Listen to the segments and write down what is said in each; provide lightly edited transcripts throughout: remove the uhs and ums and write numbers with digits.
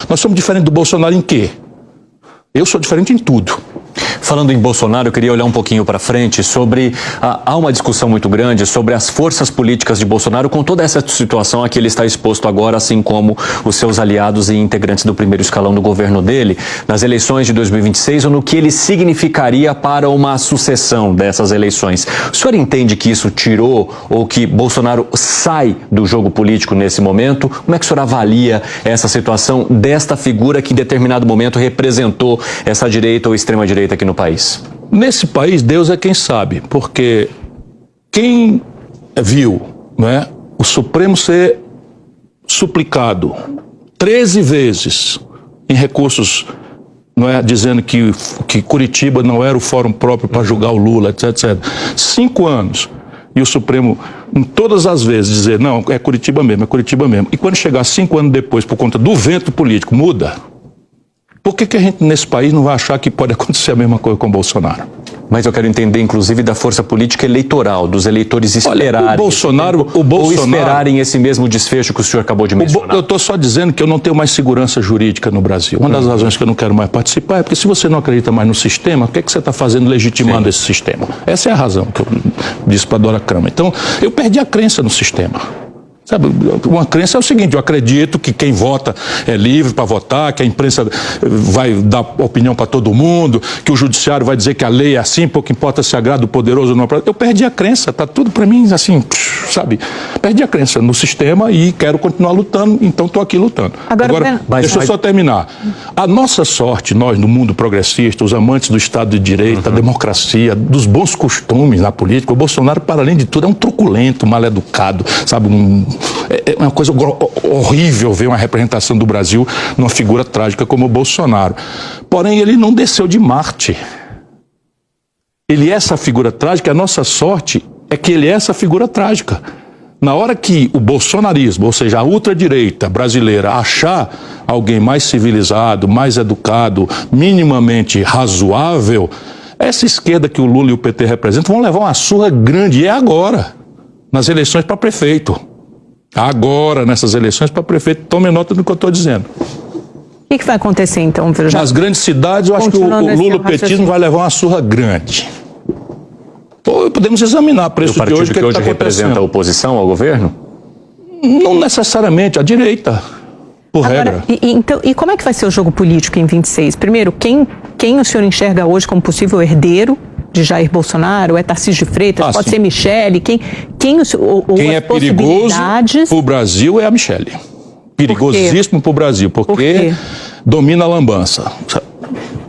Nós somos diferentes do Bolsonaro em quê? Eu sou diferente em tudo. Falando em Bolsonaro, eu queria olhar um pouquinho para frente sobre... há uma discussão muito grande sobre as forças políticas de Bolsonaro com toda essa situação a que ele está exposto agora, assim como os seus aliados e integrantes do primeiro escalão do governo dele, nas eleições de 2026, ou no que ele significaria para uma sucessão dessas eleições. O senhor entende que isso tirou ou que Bolsonaro sai do jogo político nesse momento? Como é que o senhor avalia essa situação desta figura que em determinado momento representou essa direita ou extrema-direita aqui no país? Nesse país, Deus é quem sabe, porque quem viu, né, o Supremo ser suplicado 13 vezes em recursos, não é, dizendo que Curitiba não era o fórum próprio para julgar o Lula, etc. 5 anos. E o Supremo, em todas as vezes, dizer, não, é Curitiba mesmo, é Curitiba mesmo. E quando chegar 5 anos depois, por conta do vento político, muda. Por que a gente nesse país não vai achar que pode acontecer a mesma coisa com o Bolsonaro? Mas eu quero entender, inclusive, da força política eleitoral, dos eleitores esperarem... Olha, o Bolsonaro... ou esperarem esse mesmo desfecho que o senhor acabou de mencionar. Eu estou só dizendo que eu não tenho mais segurança jurídica no Brasil. Uma das razões que eu não quero mais participar é porque se você não acredita mais no sistema, o que é que você está fazendo legitimando esse sistema? Essa é a razão que eu disse para a Dora Kramer. Então, eu perdi a crença no sistema. Sabe, uma crença é o seguinte, eu acredito que quem vota é livre para votar, que a imprensa vai dar opinião para todo mundo, que o judiciário vai dizer que a lei é assim, pouco importa se agrada o poderoso ou não. Eu perdi a crença, tá tudo para mim assim, sabe? Perdi a crença no sistema e quero continuar lutando, então estou aqui lutando. Agora deixa eu só terminar. A nossa sorte, nós no mundo progressista, os amantes do Estado de Direito, da democracia, dos bons costumes na política, o Bolsonaro, para além de tudo, é um truculento, mal educado, sabe? É uma coisa horrível ver uma representação do Brasil numa figura trágica como o Bolsonaro. Porém, ele não desceu de Marte. Ele é essa figura trágica, a nossa sorte é que ele é essa figura trágica. Na hora que o bolsonarismo, ou seja, a ultradireita brasileira, achar alguém mais civilizado, mais educado, minimamente razoável, essa esquerda que o Lula e o PT representam vão levar uma surra grande, e é agora, nas eleições para prefeito. Agora, nessas eleições para prefeito, tome nota do que eu estou dizendo. O que vai acontecer, então? Nas grandes cidades, eu acho que o Lula, o petismo, vai levar uma surra grande. Ou podemos examinar o preço de hoje, o que hoje representa a oposição ao governo? Não necessariamente, a direita, por regra. Então, e como é que vai ser o jogo político em 26? Primeiro, quem o senhor enxerga hoje como possível herdeiro de Jair Bolsonaro? É Tarcísio de Freitas? Pode ser Michele? Quem é perigoso para o Brasil é a Michele. Perigosíssimo para o Brasil, porque domina a lambança.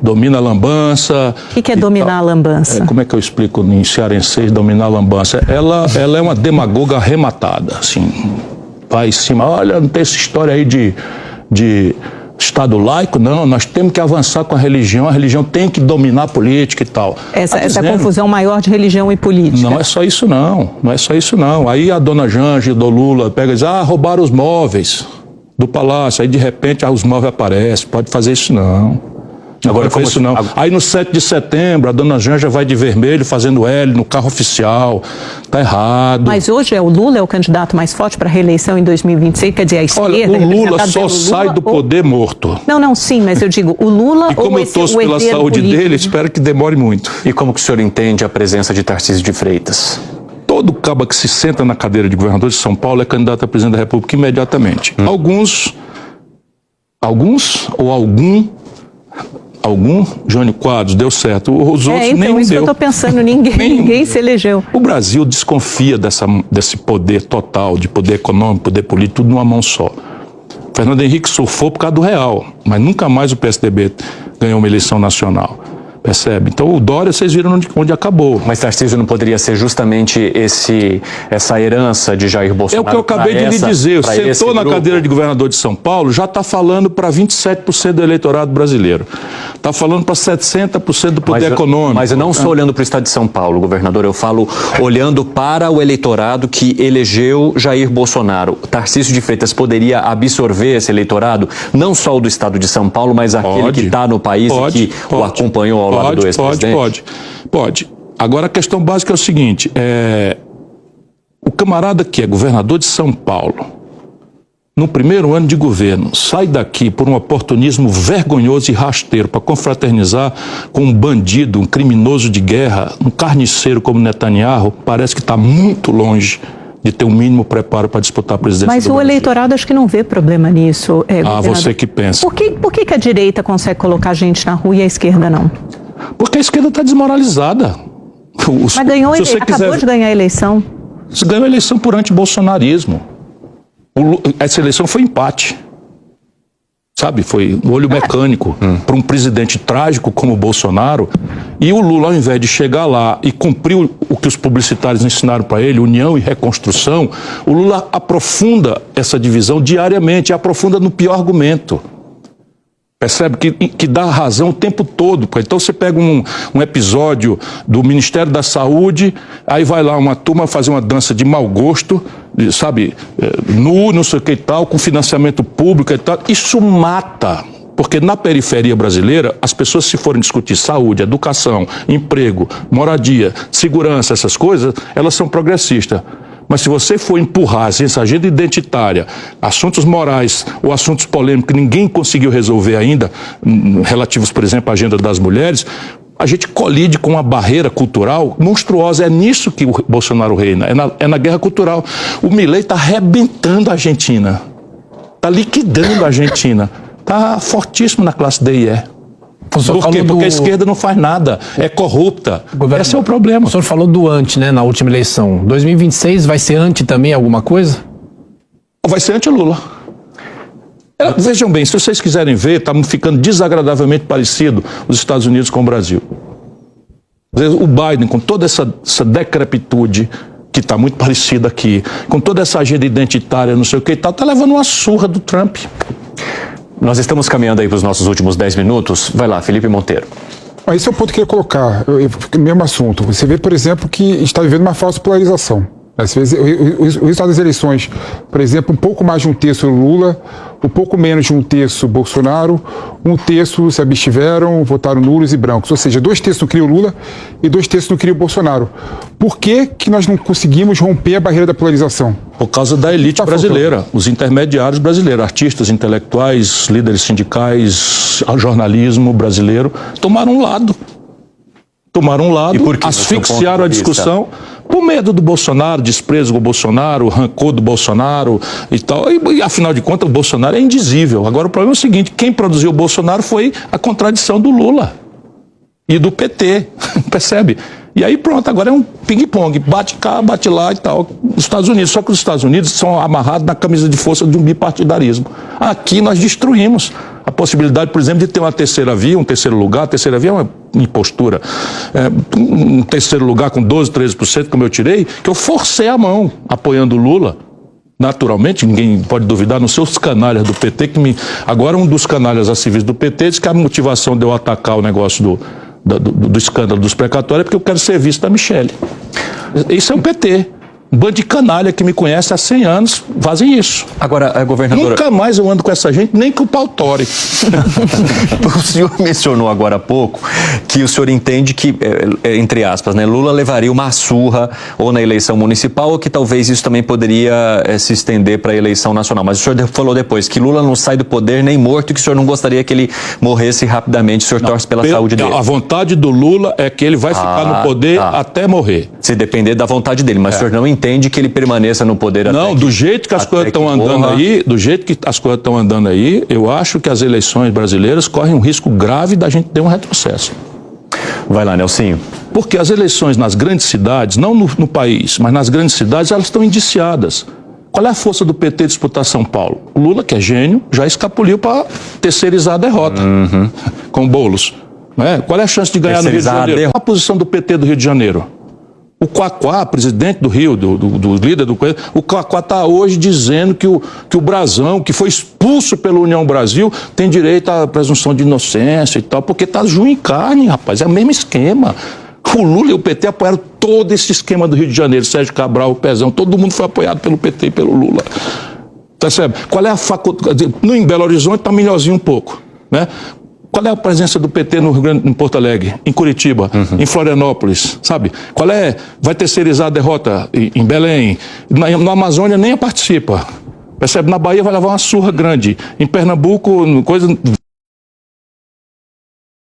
Domina a lambança. O que é dominar a lambança? Como é que eu explico em cearense dominar a lambança? Ela é uma demagoga arrematada, assim. Vai em cima, olha, não tem essa história aí de Estado laico, não, nós temos que avançar com a religião tem que dominar a política e tal. Essa confusão maior de religião e política. Não é só isso não. Aí a dona Janja do Lula pega e diz, roubaram os móveis do palácio, aí de repente os móveis aparecem, pode fazer isso não. Agora, como isso não. Aí no 7 de setembro, a dona Janja vai de vermelho fazendo L no carro oficial. Tá errado. Mas hoje o Lula é o candidato mais forte para a reeleição em 2026, quer dizer, a esquerda... Olha, o Lula só sai do poder morto. Não, sim, mas eu digo, o Lula... E como eu torço pela saúde dele, espero que demore muito. E como que o senhor entende a presença de Tarcísio de Freitas? Todo cabo que se senta na cadeira de governador de São Paulo é candidato a presidente da República imediatamente. Alguns ou algum Jânio Quadros deu certo, os outros então, nem isso deu. Eu estou pensando, ninguém se elegeu. O Brasil desconfia desse poder total, de poder econômico, poder político, tudo numa mão só. Fernando Henrique surfou por causa do real, mas nunca mais o PSDB ganhou uma eleição nacional. Percebe? Então o Dória, vocês viram onde acabou. Mas Tarcísio não poderia ser justamente essa herança de Jair Bolsonaro? É o que eu acabei de lhe dizer. Sentou na cadeira de governador de São Paulo, já está falando para 27% do eleitorado brasileiro. Está falando para 60% do poder econômico. Mas eu não sou olhando para o estado de São Paulo, governador. Eu falo olhando para o eleitorado que elegeu Jair Bolsonaro. Tarcísio de Freitas poderia absorver esse eleitorado? Não só o do estado de São Paulo, mas aquele que está no país e que o acompanhou ao lado do ex-presidente? Pode. Agora a questão básica é o seguinte, o camarada que é governador de São Paulo, no primeiro ano de governo, sai daqui por um oportunismo vergonhoso e rasteiro para confraternizar com um bandido, um criminoso de guerra, um carniceiro como Netanyahu, parece que está muito longe de ter o mínimo preparo para disputar a presidência do Brasil. Mas o eleitorado acho que não vê problema nisso, você que pensa. Por que a direita consegue colocar gente na rua e a esquerda não? Porque a esquerda está desmoralizada. Mas acabou de ganhar a eleição. Você ganhou a eleição por antibolsonarismo. Essa eleição foi empate. Sabe, foi um olho mecânico para um presidente trágico como o Bolsonaro. E o Lula, ao invés de chegar lá e cumprir o que os publicitários ensinaram para ele, união e reconstrução, o Lula aprofunda essa divisão diariamente, aprofunda no pior argumento. Percebe? Que dá razão o tempo todo. Então você pega um episódio do Ministério da Saúde, aí vai lá uma turma fazer uma dança de mau gosto, sabe, nu, não sei o que e tal, com financiamento público e tal. Isso mata. Porque na periferia brasileira, as pessoas, se forem discutir saúde, educação, emprego, moradia, segurança, essas coisas, elas são progressistas. Mas se você for empurrar essa agenda identitária, assuntos morais ou assuntos polêmicos que ninguém conseguiu resolver ainda, relativos, por exemplo, à agenda das mulheres, a gente colide com uma barreira cultural monstruosa. É nisso que o Bolsonaro reina, é na guerra cultural. O Milei está arrebentando a Argentina, está liquidando a Argentina, está fortíssimo na classe D e E. Por quê? Porque a esquerda não faz nada, é corrupta. Esse é o problema. O senhor falou do anti, né, na última eleição. 2026 vai ser anti também alguma coisa? Vai ser anti-Lula. Vejam bem, se vocês quiserem ver, está ficando desagradavelmente parecido os Estados Unidos com o Brasil. O Biden, com toda essa decrepitude, que está muito parecida aqui, com toda essa agenda identitária, não sei o que e tal, está levando uma surra do Trump. Nós estamos caminhando aí para os nossos últimos 10 minutos. Vai lá, Felipe Monteiro. Esse é o ponto que eu ia colocar, mesmo assunto. Você vê, por exemplo, que está vivendo uma falsa polarização. Às vezes, o resultado das eleições, por exemplo, um pouco mais de um terço Lula, um pouco menos de um terço Bolsonaro, um terço se abstiveram, votaram nulos e brancos. Ou seja, 2/3 não queria o Lula e 2/3 não queria o Bolsonaro. Por que nós não conseguimos romper a barreira da polarização? Por causa da elite brasileira, os intermediários brasileiros, artistas, intelectuais, líderes sindicais, jornalismo brasileiro, tomaram um lado. E por que, asfixiaram a discussão por medo do Bolsonaro, desprezo do Bolsonaro, rancor do Bolsonaro e tal. E afinal de contas, o Bolsonaro é indizível. Agora o problema é o seguinte: quem produziu o Bolsonaro foi a contradição do Lula e do PT, percebe? E aí pronto, agora é um ping-pong, bate cá, bate lá e tal. Os Estados Unidos, só que os Estados Unidos são amarrados na camisa de força de um bipartidarismo. Aqui nós destruímos a possibilidade, por exemplo, de ter uma terceira via, um terceiro lugar. A terceira via é uma impostura. Um terceiro lugar com 12%, 13%, como eu tirei, que eu forcei a mão, apoiando o Lula. Naturalmente, ninguém pode duvidar nos seus canalhas do PT, agora um dos canalhas a civis do PT diz que a motivação de eu atacar o negócio do escândalo dos precatórios é porque eu quero ser visto da Michele. Isso é o PT. Um bando de canalha que me conhece há 100 anos fazem isso. Agora, governadora... Nunca mais eu ando com essa gente, nem com o pau tore. O senhor mencionou agora há pouco que o senhor entende que, entre aspas, né, Lula levaria uma surra ou na eleição municipal, ou que talvez isso também poderia se estender para a eleição nacional. Mas o senhor falou depois que Lula não sai do poder nem morto e que o senhor não gostaria que ele morresse rapidamente. O senhor torce pela saúde dele. A vontade do Lula é que ele vai ficar no poder até morrer. Se depender da vontade dele, mas o senhor não entende que ele permaneça no poder até do jeito que as coisas estão andando aí, do jeito que as coisas estão andando aí, eu acho que as eleições brasileiras correm um risco grave da gente ter um retrocesso. Vai lá, Nelsinho. Porque as eleições nas grandes cidades, não no país, mas nas grandes cidades, elas estão indiciadas. Qual é a força do PT disputar São Paulo? O Lula, que é gênio, já escapuliu para terceirizar a derrota com o Boulos. Qual é a chance de ganhar no Rio de Janeiro? Qual a posição do PT do Rio de Janeiro? O Quaquá, presidente do Rio, do líder do Coelho, o Quaquá está hoje dizendo que o Brasão, que foi expulso pela União Brasil, tem direito à presunção de inocência e tal, porque está junto em carne, rapaz, é o mesmo esquema. O Lula e o PT apoiaram todo esse esquema do Rio de Janeiro, Sérgio Cabral, o Pezão, todo mundo foi apoiado pelo PT e pelo Lula. Percebe? Qual é a faculdade? Em Belo Horizonte está melhorzinho um pouco, né? Qual é a presença do PT em Porto Alegre, em Curitiba, em Florianópolis, sabe? Qual é? Vai terceirizar a derrota em Belém. Na Amazônia nem participa. Percebe? Na Bahia vai levar uma surra grande. Em Pernambuco, coisa